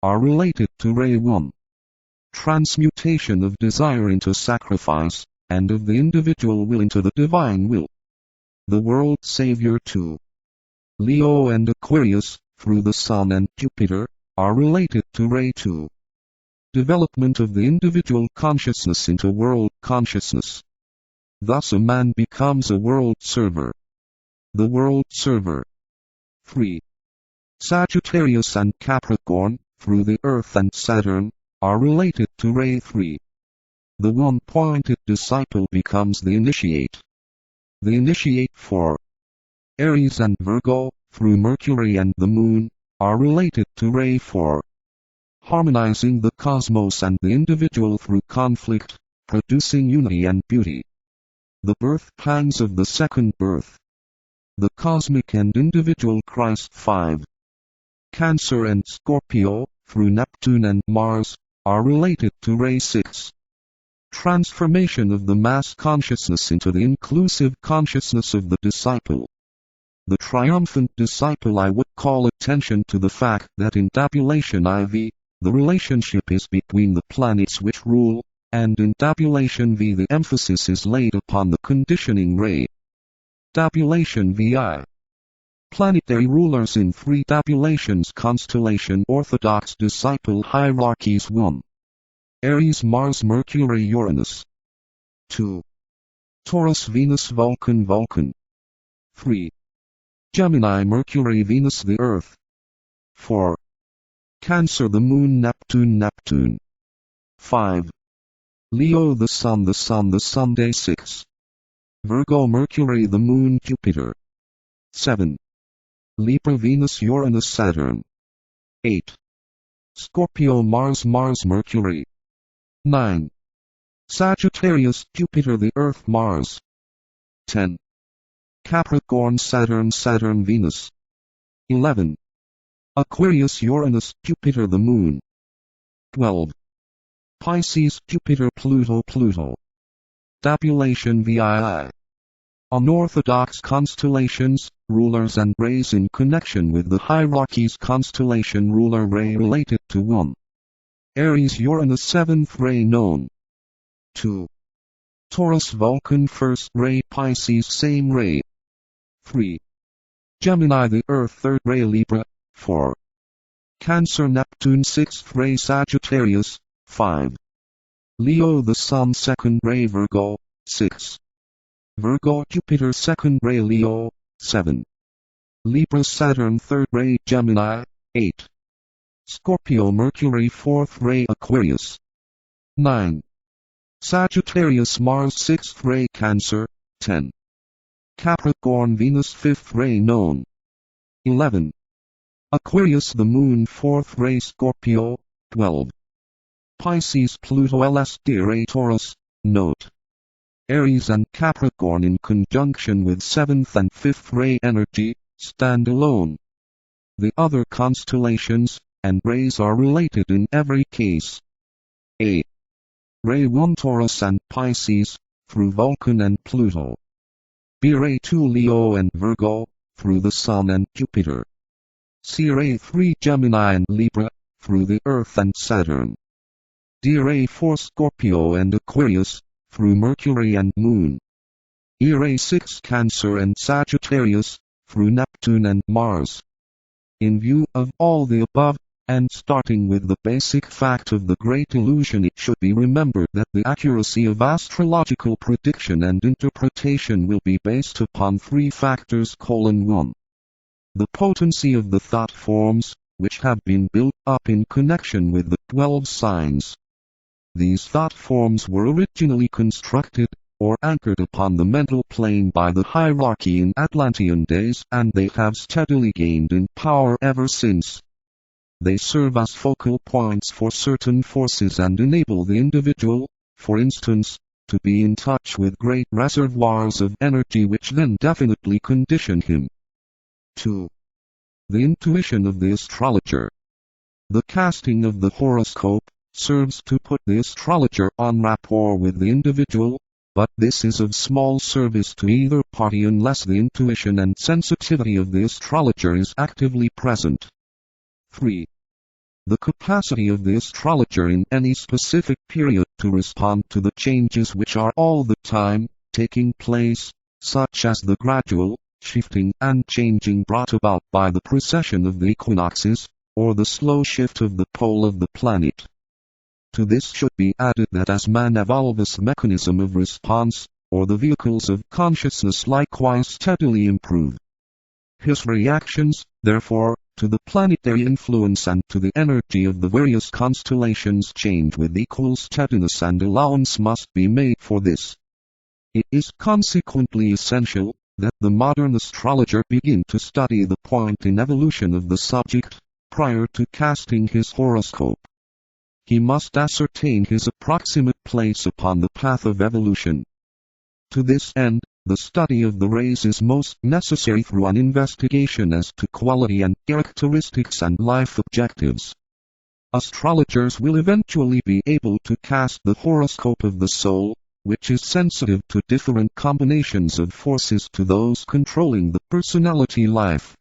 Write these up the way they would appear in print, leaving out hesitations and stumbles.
are related to Ray 1. Transmutation of desire into sacrifice, and of the individual will into the divine will. The World Savior 2. Leo and Aquarius, through the Sun and Jupiter, are related to Ray 2. Development of the individual consciousness into world consciousness. Thus a man becomes a world server. The World Server. 3. Sagittarius and Capricorn, through the Earth and Saturn, are related to Ray 3. The one-pointed disciple becomes the initiate. The initiate 4. Aries and Virgo, through Mercury and the Moon, are related to Ray 4. Harmonizing the cosmos and the individual through conflict, producing unity and beauty. The birth pangs of the second birth. The cosmic and individual Christ 5. Cancer and Scorpio, through Neptune and Mars, are related to Ray 6. Transformation of the mass consciousness into the inclusive consciousness of the disciple. The triumphant disciple. I would call attention to the fact that in tabulation IV, the relationship is between the planets which rule, and in tabulation V the emphasis is laid upon the conditioning ray. Tabulation VI. Planetary rulers in 3 tabulations. Constellation Orthodox disciple hierarchies 1. Aries Mars Mercury Uranus. 2. Taurus Venus Vulcan Vulcan. 3. Gemini Mercury Venus the Earth. 4. Cancer the Moon Neptune Neptune. 5. Leo the Sun the Sunday 6. Virgo Mercury the Moon Jupiter. 7. Libra Venus Uranus Saturn. 8. Scorpio Mars Mercury. 9. Sagittarius Jupiter the Earth Mars. 10. Capricorn Saturn Venus. 11. Aquarius Uranus Jupiter the Moon. 12. Pisces Jupiter Pluto. Tabulation VII. Unorthodox constellations, rulers and rays in connection with the hierarchies. Constellation ruler ray related to 1. Aries Uranus 7th ray known. 2. Taurus Vulcan 1st ray Pisces same ray. 3. Gemini the Earth 3rd ray Libra. 4. Cancer Neptune 6th ray Sagittarius. 5. Leo the Sun 2nd ray Virgo. 6. Virgo Jupiter 2nd ray Leo. 7. Libra Saturn 3rd ray Gemini. 8. Scorpio Mercury 4th ray Aquarius. 9. Sagittarius Mars 6th ray Cancer. 10. Capricorn Venus 5th ray known. 11. Aquarius the Moon 4th ray Scorpio. 12. Pisces Pluto LSD ray Taurus. Note. Aries and Capricorn in conjunction with 7th and 5th ray energy, stand alone. The other constellations and rays are related in every case. A. Ray 1 Taurus and Pisces, through Vulcan and Pluto. B. Ray 2 Leo and Virgo, through the Sun and Jupiter. C. Ray 3 Gemini and Libra, through the Earth and Saturn. D. Ray 4 Scorpio and Aquarius, through Mercury and Moon. E. Ray 6 Cancer and Sagittarius, through Neptune and Mars. In view of all the above, and starting with the basic fact of the Great Illusion, it should be remembered that the accuracy of astrological prediction and interpretation will be based upon 3 factors: 1. The potency of the thought forms, which have been built up in connection with the 12 signs. These thought forms were originally constructed, or anchored upon the mental plane by the hierarchy in Atlantean days, and they have steadily gained in power ever since. They serve as focal points for certain forces and enable the individual, for instance, to be in touch with great reservoirs of energy which then definitely condition him. 2. The intuition of the astrologer. The casting of the horoscope serves to put the astrologer en rapport with the individual, but this is of small service to either party unless the intuition and sensitivity of the astrologer is actively present. 3. The capacity of the astrologer in any specific period to respond to the changes which are all the time taking place, such as the gradual shifting and changing brought about by the precession of the equinoxes, or the slow shift of the pole of the planet. To this should be added that as man evolves, mechanism of response, or the vehicles of consciousness likewise steadily improve. His reactions, therefore, to the planetary influence and to the energy of the various constellations change with equal steadiness, and allowance must be made for this. It is consequently essential that the modern astrologer begin to study the point in evolution of the subject, prior to casting his horoscope. He must ascertain his approximate place upon the path of evolution. To this end, the study of the race is most necessary through an investigation as to quality and characteristics and life objectives. Astrologers will eventually be able to cast the horoscope of the soul, which is sensitive to different combinations of forces to those controlling the personality life.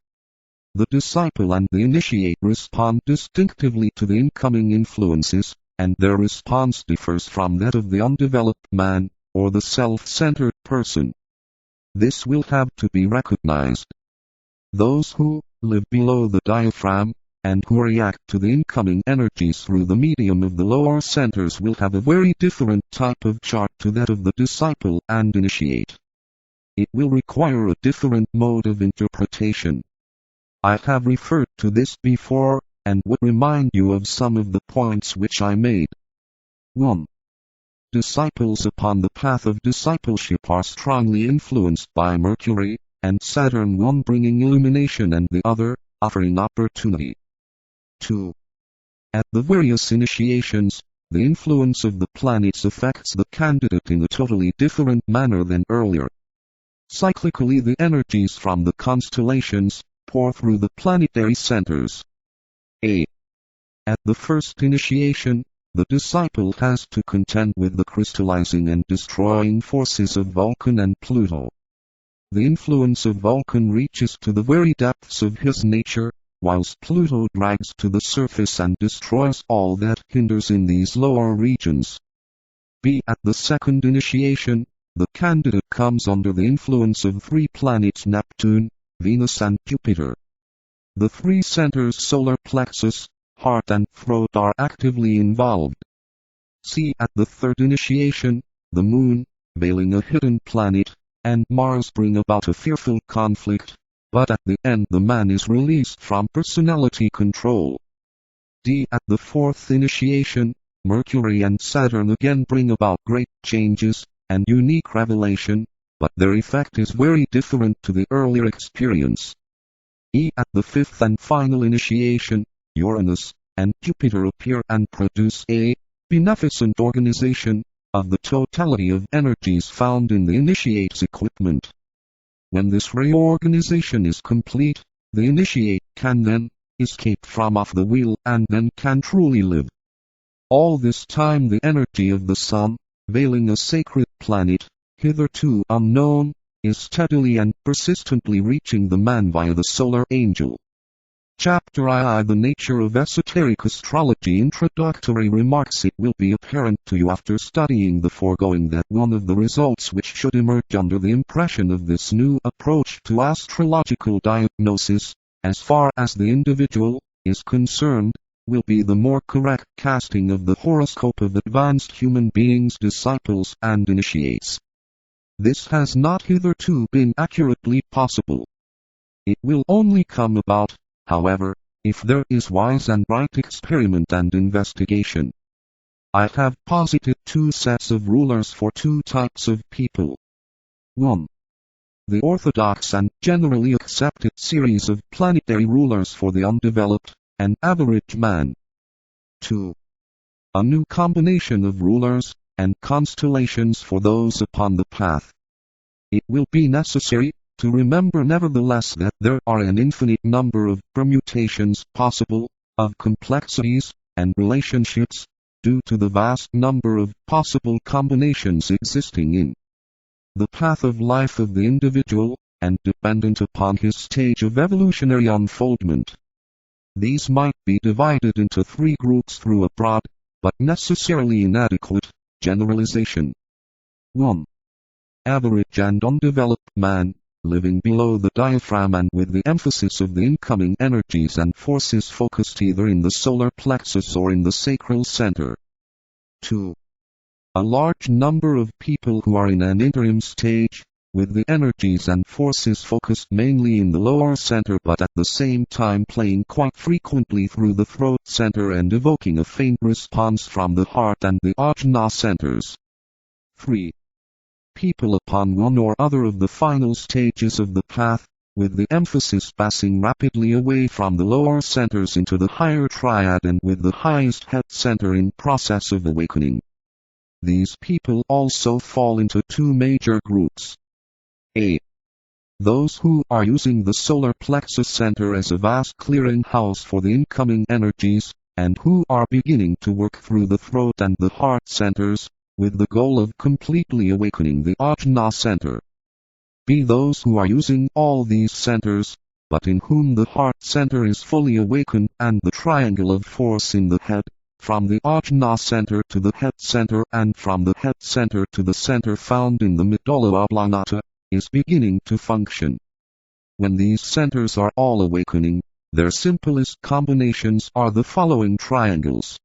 The disciple and the initiate respond distinctively to the incoming influences, and their response differs from that of the undeveloped man, or the self-centered person. This will have to be recognized. Those who live below the diaphragm, and who react to the incoming energies through the medium of the lower centers, will have a very different type of chart to that of the disciple and initiate. It will require a different mode of interpretation. I have referred to this before, and would remind you of some of the points which I made. 1. Disciples upon the path of discipleship are strongly influenced by Mercury and Saturn, one bringing illumination and the other offering opportunity. 2. At the various initiations, the influence of the planets affects the candidate in a totally different manner than earlier. Cyclically, the energies from the constellations pour through the planetary centers. A. At the first initiation, the disciple has to contend with the crystallizing and destroying forces of Vulcan and Pluto. The influence of Vulcan reaches to the very depths of his nature, whilst Pluto drags to the surface and destroys all that hinders in these lower regions. B. At the second initiation, the candidate comes under the influence of three planets: Neptune, Venus and Jupiter. The three centers, solar plexus, heart and throat, are actively involved. C. At the third initiation, the Moon, veiling a hidden planet, and Mars bring about a fearful conflict, but at the end the man is released from personality control. D. At the fourth initiation, Mercury and Saturn again bring about great changes and unique revelation, but their effect is very different to the earlier experience. E. At the fifth and final initiation, Uranus and Jupiter appear and produce a beneficent organization of the totality of energies found in the initiate's equipment. When this reorganization is complete, the initiate can then escape from off the wheel and then can truly live. All this time the energy of the Sun, veiling a sacred planet, hitherto unknown, is steadily and persistently reaching the man via the solar angel. Chapter II, The Nature of Esoteric Astrology. Introductory remarks. It will be apparent to you after studying the foregoing that one of the results which should emerge under the impression of this new approach to astrological diagnosis, as far as the individual is concerned, will be the more correct casting of the horoscope of advanced human beings, disciples and initiates. This has not hitherto been accurately possible. It will only come about, however, if there is wise and right experiment and investigation. I have posited two sets of rulers for two types of people. 1. The orthodox and generally accepted series of planetary rulers for the undeveloped and average man. 2. A new combination of rulers and constellations for those upon the path. It will be necessary to remember nevertheless that there are an infinite number of permutations possible, of complexities and relationships, due to the vast number of possible combinations existing in the path of life of the individual, and dependent upon his stage of evolutionary unfoldment. These might be divided into 3 groups through a broad, but necessarily inadequate, generalization. 1. Average and undeveloped man, living below the diaphragm and with the emphasis of the incoming energies and forces focused either in the solar plexus or in the sacral center. 2. A large number of people who are in an interim stage, with the energies and forces focused mainly in the lower center but at the same time playing quite frequently through the throat center and evoking a faint response from the heart and the ajna centers. 3. People upon one or other of the final stages of the path, with the emphasis passing rapidly away from the lower centers into the higher triad and with the highest head center in process of awakening. These people also fall into 2 major groups. A. Those who are using the solar plexus center as a vast clearing house for the incoming energies, and who are beginning to work through the throat and the heart centers, with the goal of completely awakening the ajna center. B. Those who are using all these centers, but in whom the heart center is fully awakened and the triangle of force in the head, from the ajna center to the head center and from the head center to the center found in the medulla oblongata, is beginning to function. When these centers are all awakening, their simplest combinations are the following triangles.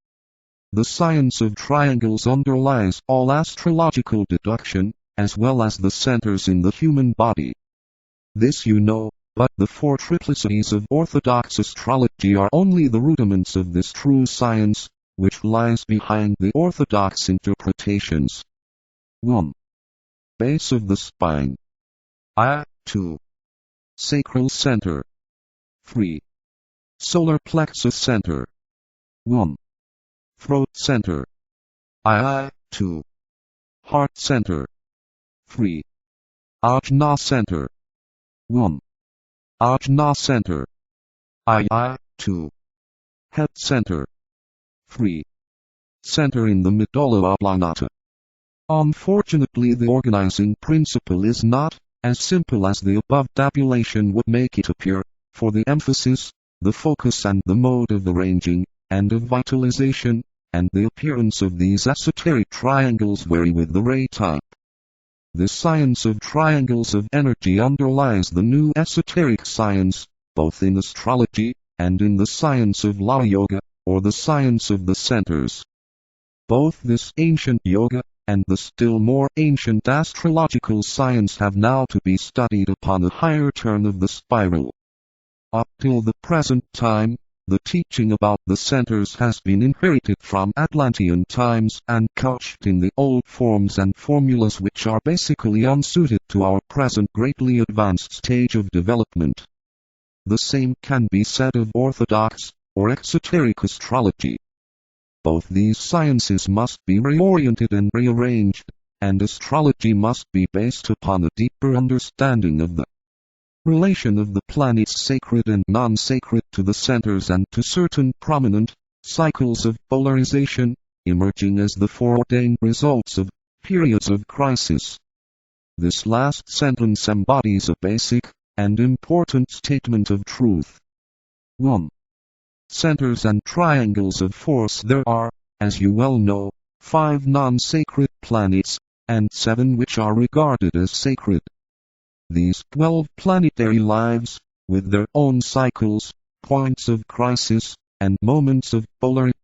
The science of triangles underlies all astrological deduction, as well as the centers in the human body. This you know, but the 4 triplicities of orthodox astrology are only the rudiments of this true science, which lies behind the orthodox interpretations. 1. Base of the spine. 2. Sacral center. 3. Solar plexus center. 1. Throat center. 2. Heart center. 3. Ajna center. 1. Ajna center. 2. Head center. 3. Center in the medulla oblongata. Unfortunately, the organizing principle is not as simple as the above tabulation would make it appear, for the emphasis, the focus and the mode of arranging, and of vitalization, and the appearance of these esoteric triangles vary with the ray type. The science of triangles of energy underlies the new esoteric science, both in astrology, and in the science of Laya Yoga, or the science of the centers. Both this ancient yoga, and the still more ancient astrological science have now to be studied upon a higher turn of the spiral. Up till the present time, the teaching about the centers has been inherited from Atlantean times and couched in the old forms and formulas which are basically unsuited to our present greatly advanced stage of development. The same can be said of orthodox, or exoteric astrology. Both these sciences must be reoriented and rearranged, and astrology must be based upon a deeper understanding of the relation of the planets sacred and non-sacred to the centers and to certain prominent cycles of polarization, emerging as the foreordained results of periods of crisis. This last sentence embodies a basic and important statement of truth. 1. Centers and triangles of force. There are, as you well know, 5 non-sacred planets, and 7 which are regarded as sacred. These 12 planetary lives, with their own cycles, points of crisis, and moments of polarity,